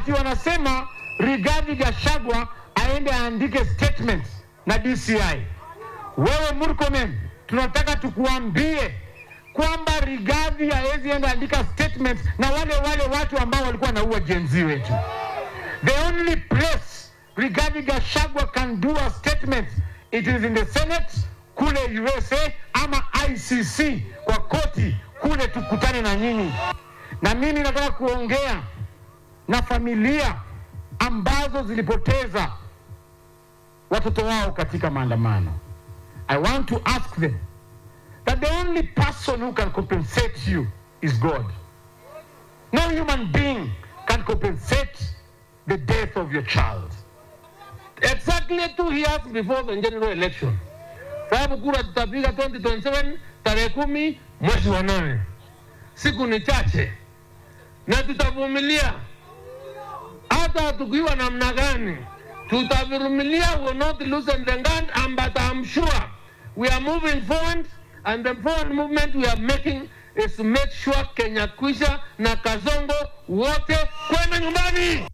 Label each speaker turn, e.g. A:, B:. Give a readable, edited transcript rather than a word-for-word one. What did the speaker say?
A: ati wanasema Rigathi Gachagua aende aandike statements na DCI. Wewe Murkomen, tunataka tukuambie kwamba Rigathi haezi enda andika statements na wale watu ambao walikuwa naua Gen Z wetu. The only place Rigathi Gachagua can do a statement, it is in the Senate kule USA ama ICC kwa koti kule, tukutane na nyinyi. Na mimi nataka kuongea na familia ambazo zilipoteza watoto wao katika maandamano. I want to ask them that the only person who can compensate you is God. No human being can compensate the death of your child.
B: Exactly 2 years before the general election, sababu kura tutapiga 2027 tarehe 10 mwezi wa 8. Siku ni chache na tutavumilia. Hata tukiwa namna gani tutavumilia. We will not loosen the gun, but I'm sure we are moving forward, and the forward movement we are making is to make sure Kenya Kwisha na Kasongo wote kwenda nyumbani.